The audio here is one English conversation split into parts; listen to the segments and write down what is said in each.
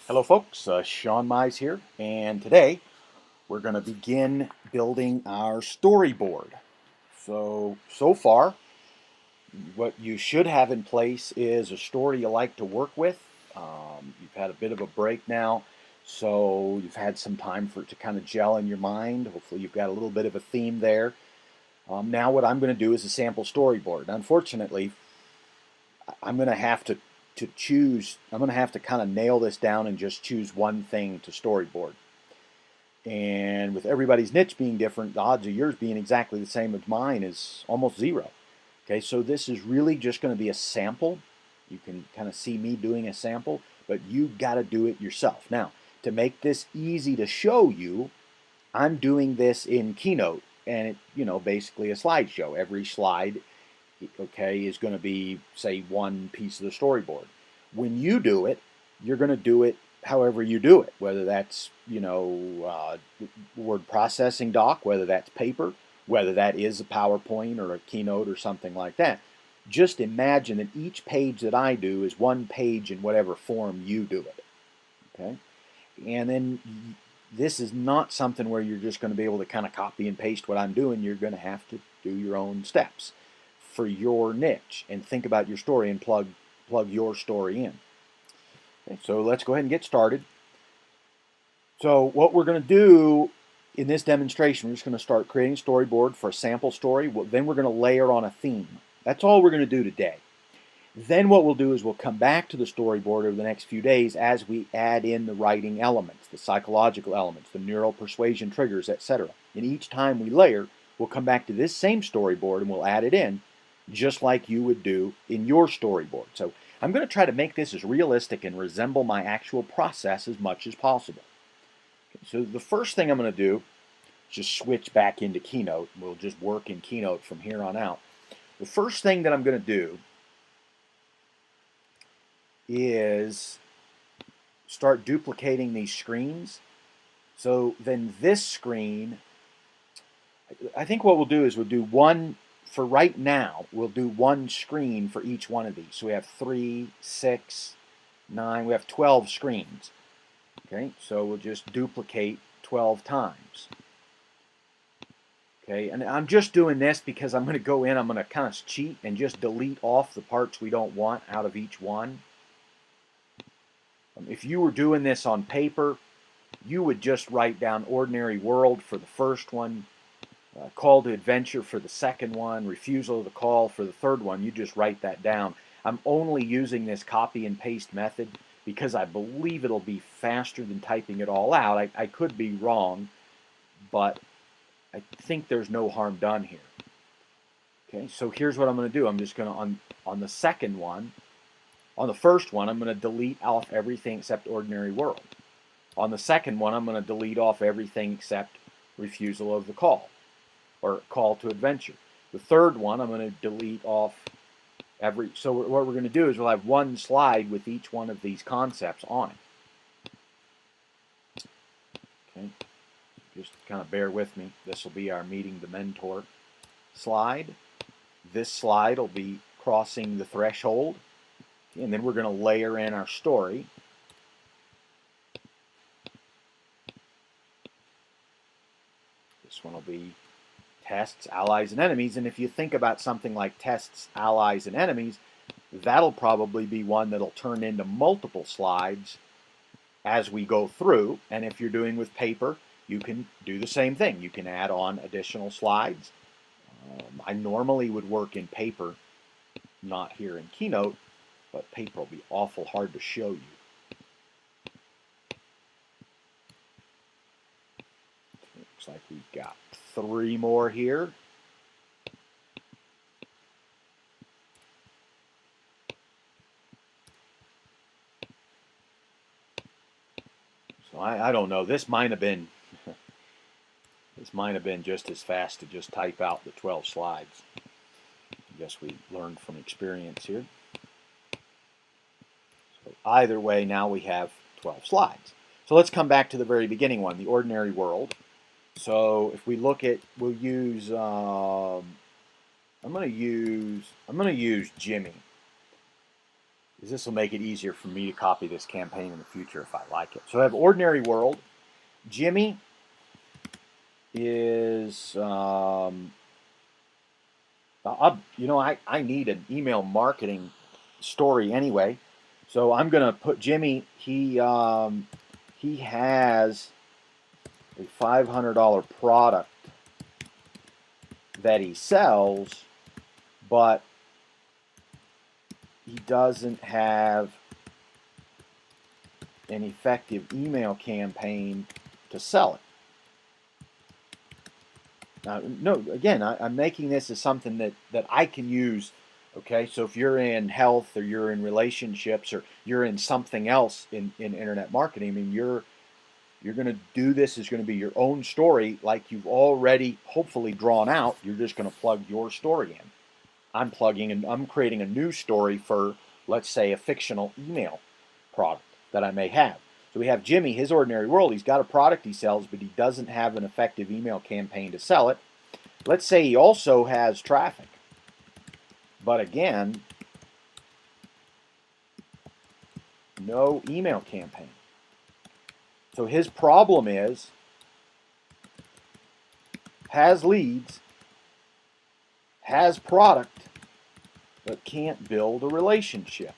Hello folks, Sean Mize here, and today we're going to begin building our storyboard. So far, what you should have in place is a story you like to work with. You've had a bit of a break now, so you've had some time for it to kind of gel in your mind. Hopefully you've got a little bit of a theme there. Now what I'm going to do is a sample storyboard. Unfortunately, I'm going to have to choose, I'm going to have to kind of nail this down and just choose one thing to storyboard. And with everybody's niche being different, the odds of yours being exactly the same as mine is almost zero. Okay, so this is really just going to be a sample. You can kind of see me doing a sample, but you got to do it yourself. Now, to make this easy to show you, I'm doing this in Keynote, and basically a slideshow. Every slide, okay, is going to be, say, one piece of the storyboard. When you do it, you're going to do it however you do it, whether that's, word processing doc, whether that's paper, whether that is a PowerPoint or a Keynote or something like that. Just imagine that each page that I do is one page in whatever form you do it. Okay? And then this is not something where you're just going to be able to kind of copy and paste what I'm doing. You're going to have to do your own steps for your niche and think about your story and plug your story in. Okay, so let's go ahead and get started. So what we're going to do in this demonstration, we're just going to start creating a storyboard for a sample story. Then we're going to layer on a theme. That's all we're going to do today. Then what we'll do is we'll come back to the storyboard over the next few days as we add in the writing elements, the psychological elements, the neural persuasion triggers, etc. And each time we layer, we'll come back to this same storyboard and we'll add it in just like you would do in your storyboard. So I'm going to try to make this as realistic and resemble my actual process as much as possible. Okay, so the first thing I'm going to do is just switch back into Keynote. We'll just work in Keynote from here on out. The first thing that I'm going to do is start duplicating these screens. So then this screen, I think what we'll do is we'll do one, for right now, we'll do one screen for each one of these. So we have 3, 6, 9, we have 12 screens. Okay, so we'll just duplicate 12 times. Okay, and I'm just doing this because I'm going to go in, I'm going to kind of cheat and just delete off the parts we don't want out of each one. If you were doing this on paper, you would just write down Ordinary World for the first one, Call to Adventure for the second one, Refusal of the Call for the third one. You just write that down. I'm only using this copy and paste method because I believe it'll be faster than typing it all out. I could be wrong, but I think there's no harm done here. Okay, so here's what I'm going to do. I'm just going to, on the second one, on the first one, I'm going to delete off everything except Ordinary World. On the second one, I'm going to delete off everything except Refusal of the Call, or Call to Adventure. The third one, I'm going to delete off every, so what we're going to do is we'll have one slide with each one of these concepts on it. Okay, just kind of bear with me. This will be our Meeting the Mentor slide. This slide will be Crossing the Threshold. And then we're going to layer in our story. This one will be Tests, Allies, and Enemies. And if you think about something like Tests, Allies, and Enemies, that'll probably be one that'll turn into multiple slides as we go through. And if you're doing with paper, you can do the same thing. You can add on additional slides. I normally would work in paper, not here in Keynote, but paper will be awful hard to show you. Looks like we've got 3 more here. So I don't know. This might have been just as fast to just type out the 12 slides. I guess we learned from experience here. So either way, now we have 12 slides. So let's come back to the very beginning one, the Ordinary World. So if we look at, we'll use, I'm going to use Jimmy. is this will make it easier for me to copy this campaign in the future if I like it. So I have Ordinary World. Jimmy is, I need an email marketing story anyway. So I'm going to put Jimmy, he has a $500 product that he sells, but he doesn't have an effective email campaign to sell it. Now, no, again, I'm making this as something that I can use. Okay, so if you're in health or you're in relationships or you're in something else in internet marketing, I mean, you're going to do this is going to be your own story, like you've already hopefully drawn out. You're just going to plug your story in. I'm creating a new story for, let's say, a fictional email product that I may have. So we have Jimmy, his Ordinary World. He's got a product he sells, but he doesn't have an effective email campaign to sell it. Let's say he also has traffic. But again, no email campaign. So his problem is, has leads, has product, but can't build a relationship.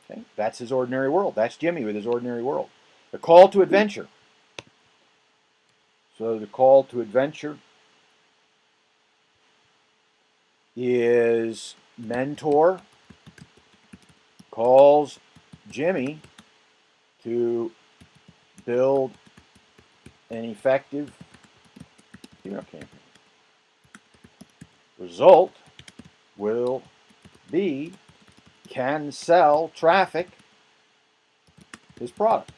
Okay, that's his Ordinary World. That's Jimmy with his Ordinary World. The call to adventure. So the call to adventure is mentor calls Jimmy to build an effective email campaign. Result will be can sell traffic his product.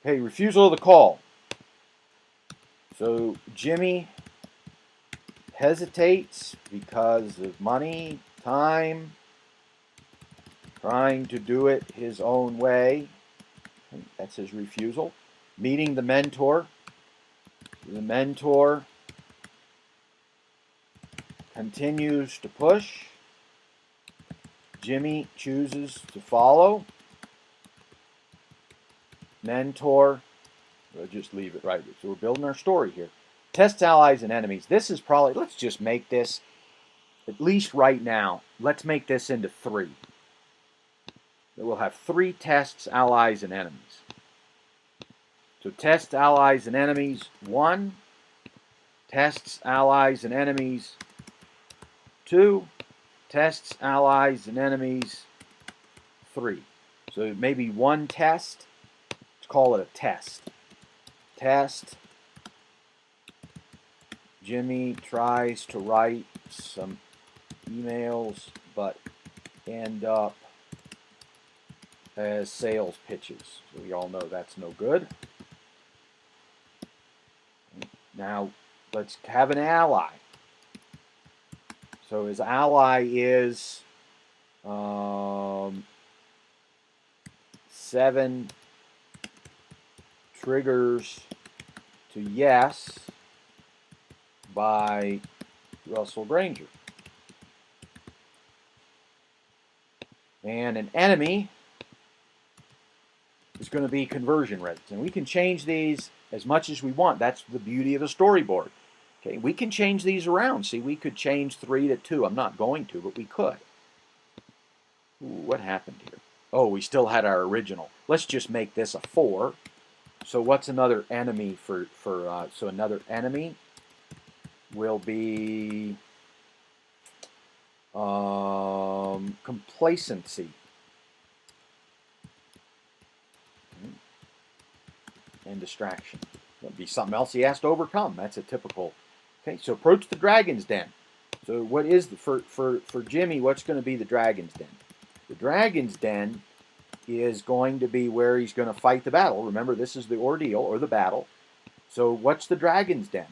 Okay, refusal of the call. So Jimmy hesitates because of money, time, trying to do it his own way. That's his refusal. Meeting the mentor. The mentor continues to push. Jimmy chooses to follow. Mentor, we'll just leave it right. So we're building our story here. Tests allies and enemies. This is probably, let's just make this, at least right now, let's make this into 3. We'll have 3 tests, allies, and enemies. So tests, allies, and enemies 1. Tests, allies, and enemies 2. Tests, allies, and enemies 3. So maybe 1 test. Let's call it a test. Test. Jimmy tries to write some emails, but end up as sales pitches. So we all know that's no good. Now, let's have an ally. So his ally is 7 triggers to yes by Russell Granger. And an enemy is going to be conversion rates. And we can change these as much as we want. That's the beauty of a storyboard. Okay, we can change these around. See, we could change 3 to 2. I'm not going to, but we could. Ooh, what happened here? Oh, we still had our original. Let's just make this a 4. So what's another enemy so another enemy will be complacency. And distraction. That'll be something else he has to overcome. That's a typical. Okay, so approach the dragon's den. So what is for Jimmy? What's going to be the dragon's den? The dragon's den is going to be where he's going to fight the battle. Remember, this is the ordeal or the battle. So what's the dragon's den?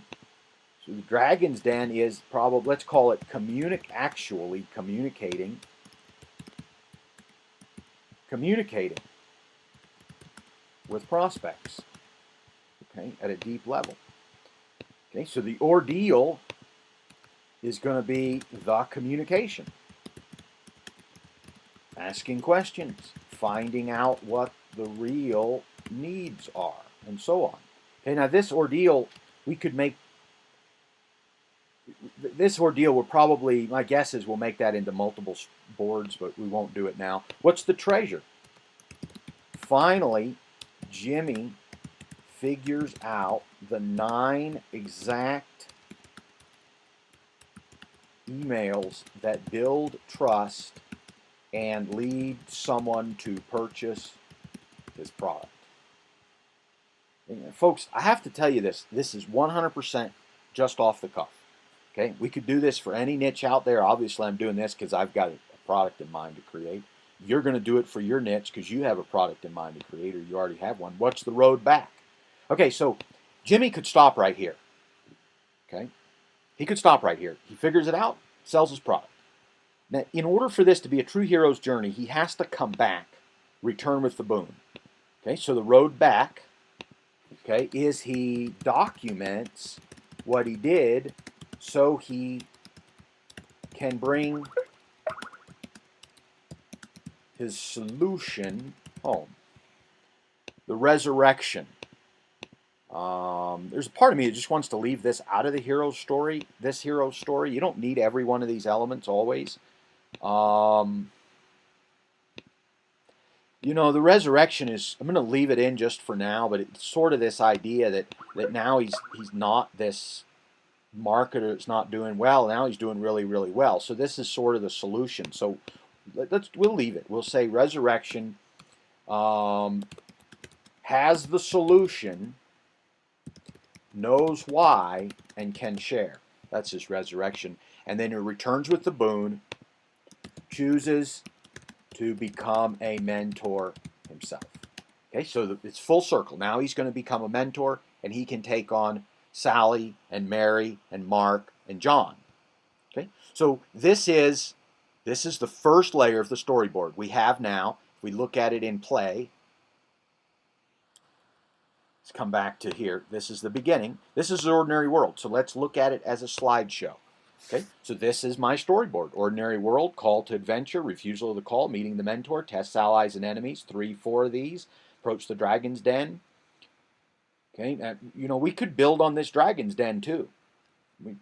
So the dragon's den is probably, let's call it communicating with prospects. Okay, at a deep level. Okay, so the ordeal is going to be the communication. asking questions, finding out what the real needs are, and so on. Okay, now this ordeal, we could make, this ordeal will probably, my guess is we'll make that into multiple boards, but we won't do it now. What's the treasure? Finally, Jimmy figures out the 9 exact emails that build trust and lead someone to purchase his product. And folks, I have to tell you this. This is 100% just off the cuff. Okay, we could do this for any niche out there. Obviously, I'm doing this because I've got a product in mind to create. You're going to do it for your niche because you have a product in mind to create, or you already have one. What's the road back? Okay, so Jimmy could stop right here. Okay, he could stop right here. He figures it out, sells his product. Now, in order for this to be a true hero's journey, he has to come back, return with the boon. Okay, so the road back, okay, is he documents what he did so he can bring his solution home. The resurrection. There's a part of me that just wants to leave this out of the hero's story, this hero's story. You don't need every one of these elements always. You know, the resurrection is, I'm going to leave it in just for now, but it's sort of this idea that now he's not this marketer that's not doing well. Now he's doing really, really well. So this is sort of the solution. So we'll leave it. We'll say resurrection has the solution, knows why, and can share. That's his resurrection. And then he returns with the boon, chooses to become a mentor himself. Okay, so it's full circle. Now he's going to become a mentor, and he can take on Sally and Mary and Mark and John. Okay, so this is the first layer of the storyboard. We have now, if we look at it in play, let's come back to here. This is the beginning. This is the ordinary world. So let's look at it as a slideshow. Okay, so this is my storyboard. Ordinary world, call to adventure, refusal of the call, meeting the mentor, tests allies and enemies, 3, 4 of these, approach the dragon's den. Okay, you know, we could build on this dragon's den too. We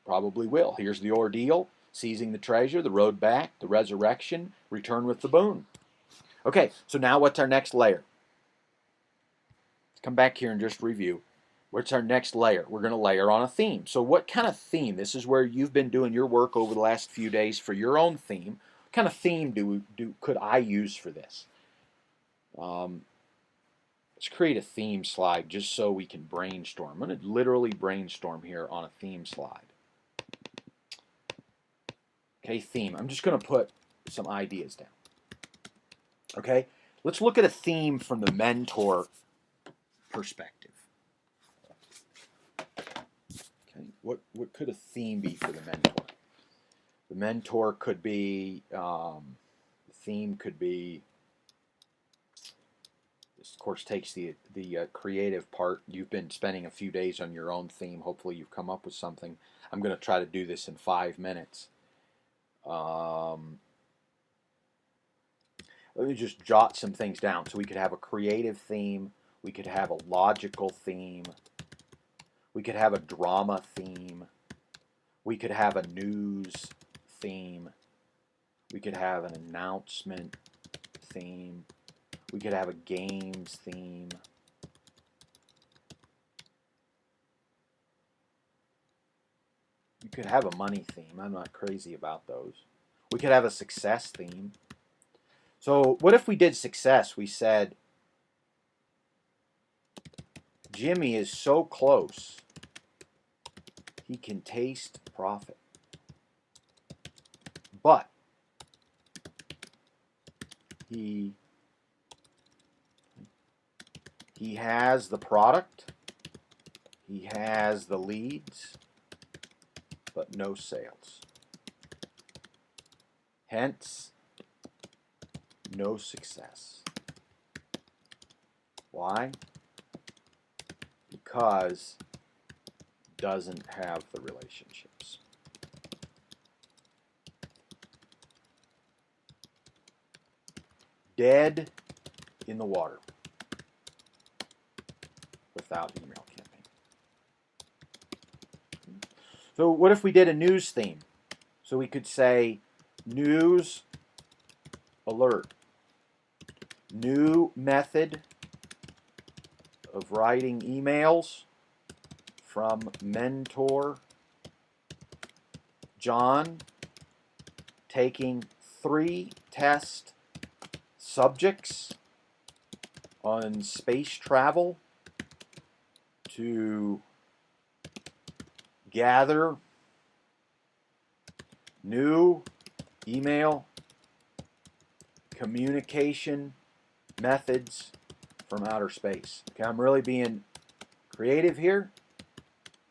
probably will. Here's the ordeal, seizing the treasure, the road back, the resurrection, return with the boon. Okay, so now what's our next layer? Let's come back here and just review. What's our next layer? We're going to layer on a theme. So what kind of theme? This is where you've been doing your work over the last few days for your own theme. What kind of theme could I use for this? Let's create a theme slide just so we can brainstorm. I'm going to literally brainstorm here on a theme slide. Okay, theme. I'm just going to put some ideas down. Okay, let's look at a theme from the mentor perspective. Okay, what could a theme be for the mentor? The mentor could be, the theme could be, this of course takes the creative part. You've been spending a few days on your own theme. Hopefully you've come up with something. I'm going to try to do this in 5 minutes. Let me just jot some things down. So we could have a creative theme. We could have a logical theme. We could have a drama theme. We could have a news theme. We could have an announcement theme. We could have a games theme. You could have a money theme. I'm not crazy about those. We could have a success theme. So what if we did success? We said, Jimmy is so close, he can taste profit. But he has the product, he has the leads, but no sales. Hence, no success. Why? Because doesn't have the relationships. dead in the water without email campaign. So what if we did a news theme? So we could say news alert, new method of writing emails from mentor John, taking 3 test subjects on space travel to gather new email communication methods from outer space. Okay, I'm really being creative here,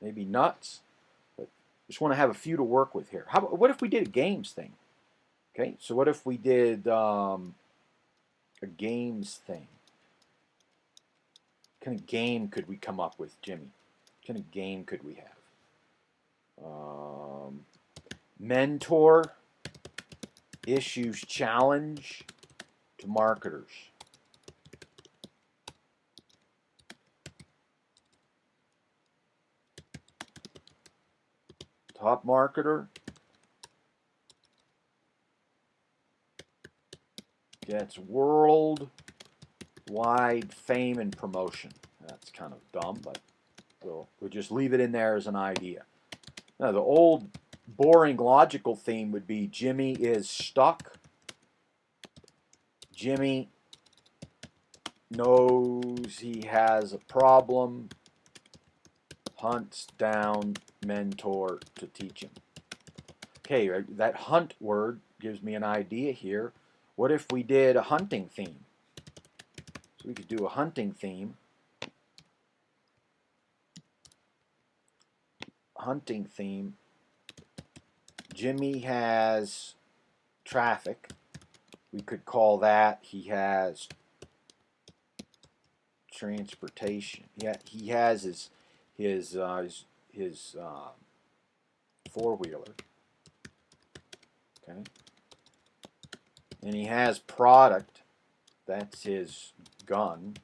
maybe nuts, but just want to have a few to work with here. What if we did a games thing? Okay, so what if we did a games thing? What kind of game could we come up with, Jimmy? What kind of game could we have? Mentor issues challenge to marketers. Top marketer gets worldwide fame and promotion. That's kind of dumb, but we'll just leave it in there as an idea. Now, the old boring logical theme would be Jimmy is stuck. Jimmy knows he has a problem, hunts down mentor to teach him. Okay, that hunt word gives me an idea here. What if we did a hunting theme? So we could do a hunting theme. Hunting theme. Jimmy has traffic. We could call that he has transportation. Yeah, he has his four-wheeler. Okay, and he has product. That's his gun.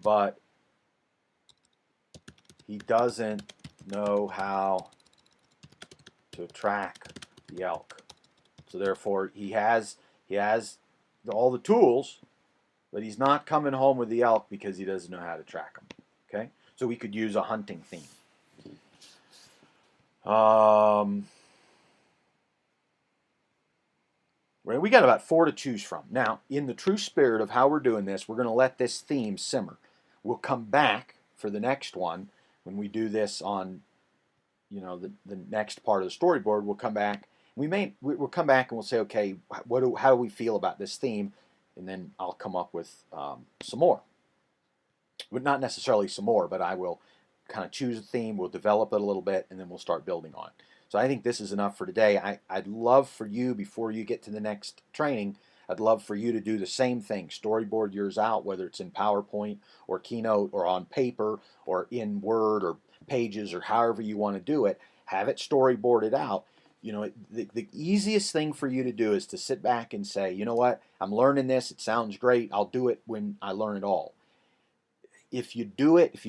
But he doesn't know how to track the elk. So therefore, he has all the tools, but he's not coming home with the elk because he doesn't know how to track them. Okay, so we could use a hunting theme. We got about 4 to choose from. Now, in the true spirit of how we're doing this, we're going to let this theme simmer. We'll come back for the next one when we do this on, the next part of the storyboard. We'll come back. We'll come back and we'll say, okay, how do we feel about this theme? And then I'll come up with some more. But not necessarily some more, but I will kind of choose a theme. We'll develop it a little bit, and then we'll start building on it. So I think this is enough for today. I'd love for you, before you get to the next training, I'd love for you to do the same thing. Storyboard yours out, whether it's in PowerPoint or Keynote or on paper or in Word or Pages or however you want to do it. Have it storyboarded out. The easiest thing for you to do is to sit back and say, you know what, I'm learning this. It sounds great. I'll do it when I learn it all. If you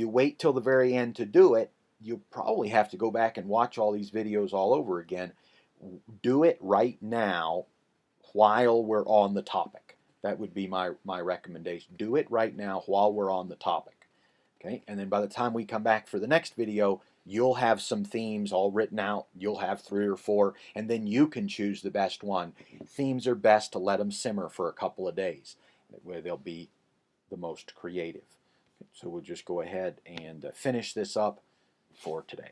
wait till the very end to do it, you'll probably have to go back and watch all these videos all over again. Do it right now while we're on the topic. That would be my recommendation. Do it right now while we're on the topic. Okay, and then by the time we come back for the next video, you'll have some themes all written out. You'll have 3 or 4, and then you can choose the best one. Themes are best to let them simmer for a couple of days, where they'll be the most creative. So we'll just go ahead and finish this up for today.